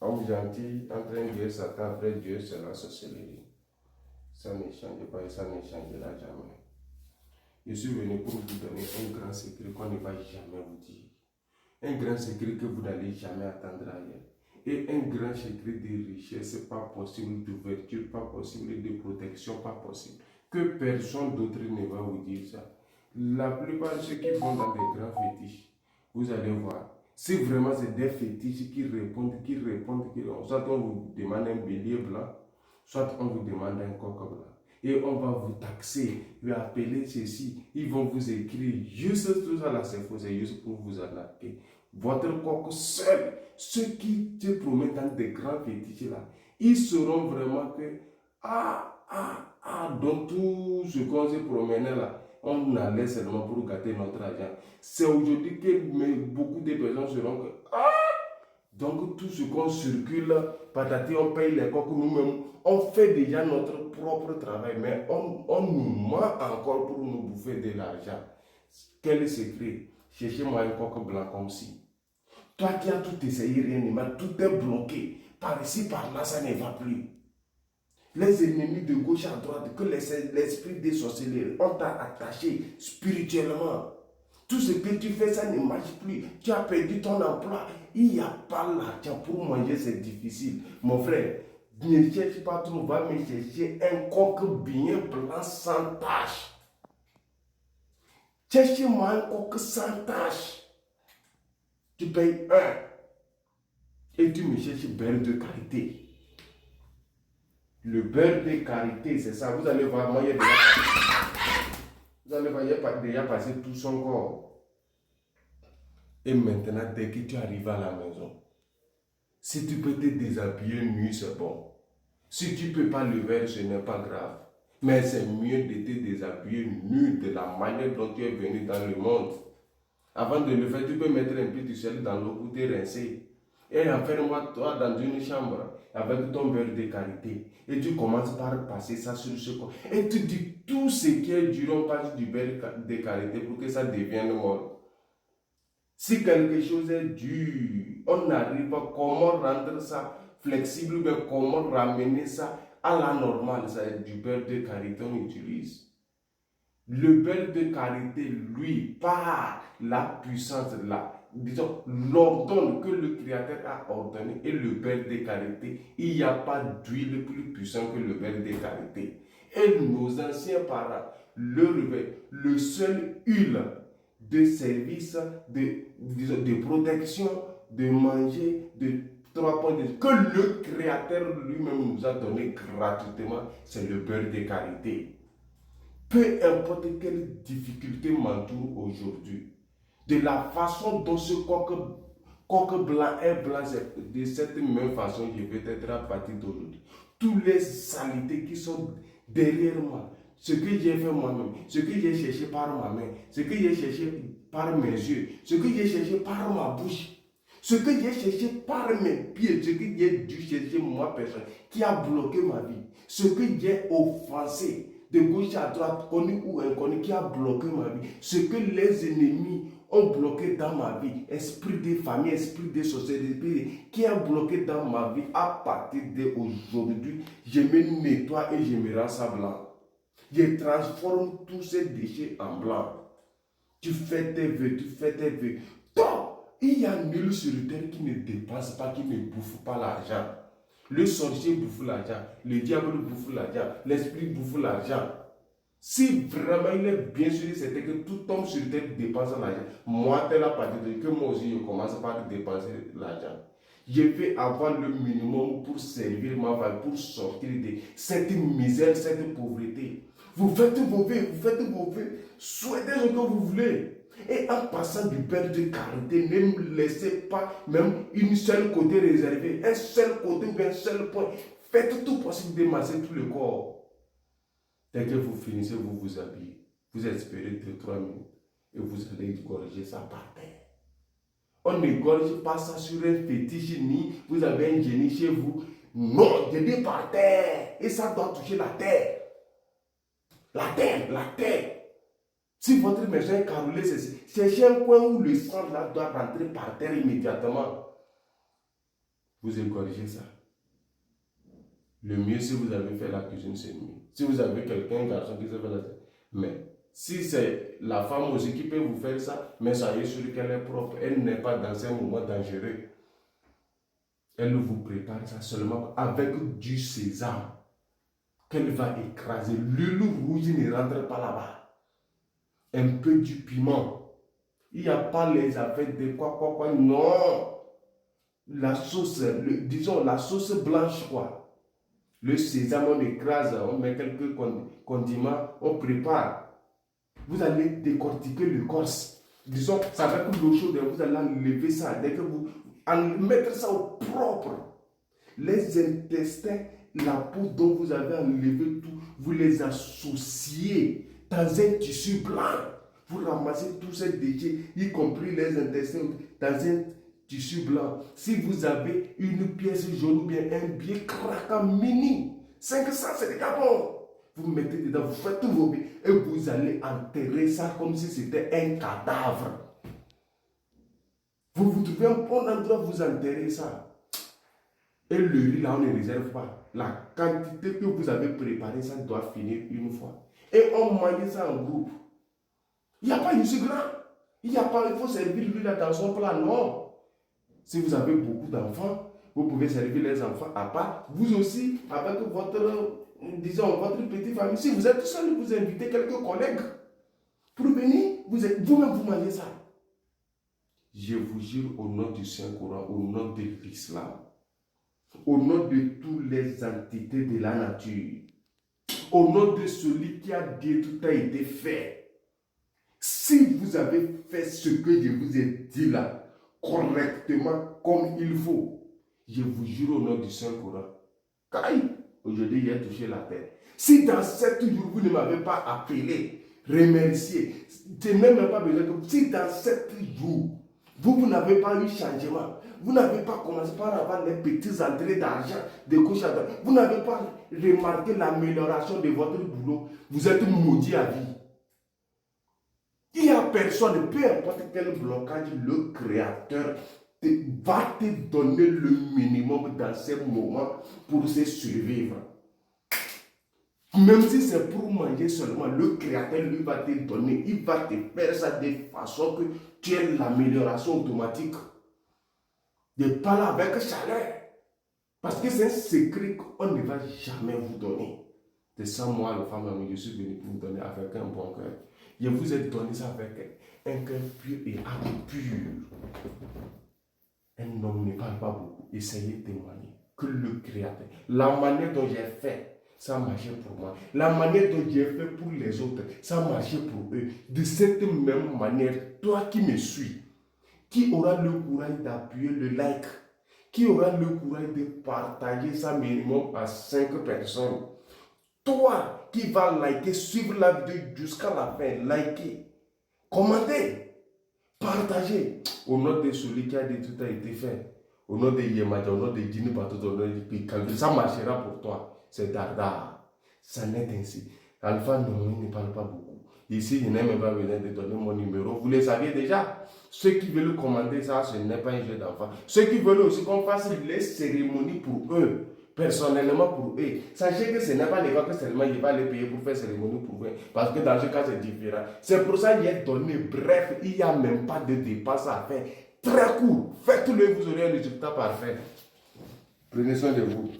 Homme gentil, en train de dire Satan, après Dieu, c'est la sorcellerie. Ça ne change pas et ça ne changera jamais. Je suis venu pour vous donner un grand secret qu'on ne va jamais vous dire. Un grand secret que vous n'allez jamais attendre ailleurs. Et un grand secret de richesse, pas possible, d'ouverture, pas possible, de protection, pas possible. Que personne d'autre ne va vous dire ça. La plupart de ceux qui vont dans des grands fétiches, vous allez voir. Si vraiment c'est des fétiches qui répondent, soit on vous demande un bélier blanc, soit on vous demande un coq blanc. Et on va vous taxer, vous appeler ceci, ils vont vous écrire, juste tout ça là c'est faux, c'est juste pour vous arnaquer. Votre coq seul, ceux qui te promettent dans des grands fétiches là, ils sauront vraiment que, dans tout ce qu'on se promenait là, on allait seulement pour gâter notre argent. C'est aujourd'hui que beaucoup de personnes seront que, donc tout ce qu'on circule, patati, on paye les coques nous-mêmes, on fait déjà notre propre travail, mais on nous ment encore pour nous bouffer de l'argent. Quel secret? Cherchez-moi un coq blanc comme si. Toi qui as tout essayé, rien ne marche, tout est bloqué. Par ici, par là, ça ne va plus. Les ennemis de gauche à droite, que l'esprit des sorcelleries ont attaché spirituellement. Tout ce que tu fais, ça ne marche plus. Tu as perdu ton emploi. Il n'y a pas l'argent pour manger, c'est difficile. Mon frère, ne cherche pas trop, va me chercher un coq bien blanc sans tache. Cherche-moi un coq sans tache. Tu payes 1 et tu me cherches beurre de qualité. Le beurre de qualité, c'est ça. Vous allez voir, moi, vous allez voir, il a déjà passé tout son corps. Et maintenant, dès que tu arrives à la maison, si tu peux te déshabiller nu, c'est bon. Si tu ne peux pas le faire, ce n'est pas grave. Mais c'est mieux de te déshabiller nu de la manière dont tu es venu dans le monde. Avant de le faire, tu peux mettre un peu de sel dans l'eau pour te rincer. Et enferme-moi toi dans une chambre avec ton beurre de qualité. Et tu commences par passer ça sur ce corps. Et tu dis tout ce qui est dur, on passe du beurre de qualité pour que ça devienne mort. Si quelque chose est dur, on arrive à comment rendre ça flexible, mais comment ramener ça à la normale. Ça est du beurre de qualité qu'on utilise. Le beurre de qualité, lui, par la puissance, disons, l'ordonne que le Créateur a ordonné et le beurre de qualité, il n'y a pas d'huile plus puissante que le beurre de qualité. Et nos anciens parents, le seul huile de service, de protection, de manger, de 3 points que le Créateur lui-même nous a donné gratuitement, c'est le beurre de qualité. Peu importe quelle difficulté m'entoure aujourd'hui, de la façon dont ce coq blanc est blanc, de cette même façon, je vais être à partir d'aujourd'hui. Toutes les saletés qui sont derrière moi, ce que j'ai fait moi-même, ce que j'ai cherché par ma main, ce que j'ai cherché par mes yeux, ce que j'ai cherché par ma bouche, ce que j'ai cherché par mes pieds, ce que j'ai dû chercher moi personne, qui a bloqué ma vie, ce que j'ai offensé, de gauche à droite, connu ou inconnu, qui a bloqué ma vie. Ce que les ennemis ont bloqué dans ma vie, esprit de famille, esprit de société, qui a bloqué dans ma vie, à partir d'aujourd'hui, je me nettoie et je me rends ça blanc. Je transforme tous ces déchets en blanc. Tu fais tes vœux, Donc, il y a nul sur terre qui ne dépense pas, qui ne bouffe pas l'argent. Le sorcier bouffe l'argent, le diable bouffe l'argent, l'esprit bouffe l'argent. Si vraiment il est bien sûr, c'était que tout homme sur terre dépense l'argent. Moi, tel la partie de que moi aussi je commence par dépenser l'argent. Je vais avoir le minimum pour servir ma famille, pour sortir de cette misère, cette pauvreté. Vous faites vos vœux, souhaitez ce que vous voulez. Et en passant du beurre de qualité, ne me laissez pas même une seule côté réservé, un seul côté ou un seul point. Faites tout possible de masser tout le corps. Dès que vous finissez, vous vous habillez. Vous espérez 2-3 minutes. et vous allez égorger ça par terre. On n'égorge pas ça sur un fétiche, ni vous avez un génie chez vous. Non, je dis par terre. Et ça doit toucher la terre. La terre, la terre. Si votre maison est carrelée, c'est un coin où le sang là doit rentrer par terre immédiatement. Vous égorgez ça. Le mieux, si vous avez fait la cuisine, c'est mieux. Si vous avez quelqu'un, un garçon qui sait faire la cuisine. Mais si c'est la femme aussi qui peut vous faire ça, mais soyez sûr qu'elle est propre. Elle n'est pas dans un moment dangereux. Elle vous prépare ça seulement avec du sésame qu'elle va écraser. L'huile rouge ne rentre pas là-bas. Un peu du piment. Il n'y a pas les affaires de quoi. Non. La sauce, disons la sauce blanche quoi. Le sésame, on écrase, on met quelques condiments, on prépare. Vous allez décortiquer l'écorce. Disons, ça va avec l'eau chaude, vous allez enlever ça. Dès que vous mettre ça au propre. Les intestins, la peau dont vous avez enlevé tout, vous les associez dans un tissu blanc. Vous ramassez tous ces déchets, y compris les intestins, dans un tissu blanc. Si vous avez une pièce jaune ou bien un billet craquant mini, 500, c'est déjà bon. Vous mettez dedans, vous faites tout vos billets et vous allez enterrer ça comme si c'était un cadavre. Vous trouvez un bon endroit, vous enterrez ça. Et le riz là, on ne réserve pas. La quantité que vous avez préparée, ça doit finir une fois. Et on mange ça en groupe. Il n'y a pas de grand. Il n'y a pas, il faut servir lui là dans son plat, non. Si vous avez beaucoup d'enfants, vous pouvez servir les enfants à part. Vous aussi, avec votre, disons, votre petite famille. Si vous êtes seul, vous invitez quelques collègues pour venir, vous-même vous mangez ça. Je vous jure au nom du Saint-Coran, au nom de l'islam, au nom de toutes les entités de la nature, au nom de celui qui a dit tout a été fait. Si vous avez fait ce que je vous ai dit là, correctement, comme il faut, je vous jure au nom du Saint-Coran, aujourd'hui j'ai touché la tête. Si dans 7 jours vous ne m'avez pas appelé, remercié, je n'ai même pas besoin de... Si dans 7 jours, vous n'avez pas eu changement, vous n'avez pas commencé par avoir les petites entrées d'argent, de couches à droite, vous n'avez pas remarqué l'amélioration de votre boulot, vous êtes maudit à vie. Il n'y a personne, peu importe quel blocage, le Créateur va te donner le minimum dans ces moments pour se survivre. Même si c'est pour manger seulement, le Créateur lui va te donner, il va te faire ça de façon que tu aies l'amélioration automatique. De parler avec chaleur. Parce que c'est un secret qu'on ne va jamais vous donner. C'est ça, moi, la femme, je suis venu pour vous donner avec un bon cœur. Je vous ai donné ça avec un cœur pur et âme pure. Un homme ne parle pas beaucoup. Essayez de témoigner. Que le Créateur, la manière dont j'ai fait, ça a marché pour moi. La manière dont j'ai fait pour les autres, ça a marché pour eux. De cette même manière, toi qui me suis, qui aura le courage d'appuyer le like, qui aura le courage de partager ça minimum à 5 personnes, toi qui vas liker, suivre la vidéo jusqu'à la fin, liker, commenter, partager, au nom de celui qui a dit tout a été fait, au nom de Yemaja, au nom de Djini Batou, au nom de Pikal, ça marchera pour toi, c'est Dardar, ça n'est ainsi. Alpha non, il ne parle pas beaucoup. Ici, je n'ai même pas besoin de donner mon numéro, vous le saviez déjà. Ceux qui veulent commander ça, ce n'est pas un jeu d'enfant. Ceux qui veulent aussi qu'on fasse les cérémonies pour eux, personnellement pour eux. Sachez que ce n'est pas les gens que seulement il va les payer pour faire cérémonie pour eux. Parce que dans ce cas, c'est différent. C'est pour ça qu'il est donné. Bref, il n'y a même pas de dépenses à faire. Très court. Faites-le, vous aurez un résultat parfait. Prenez soin de vous.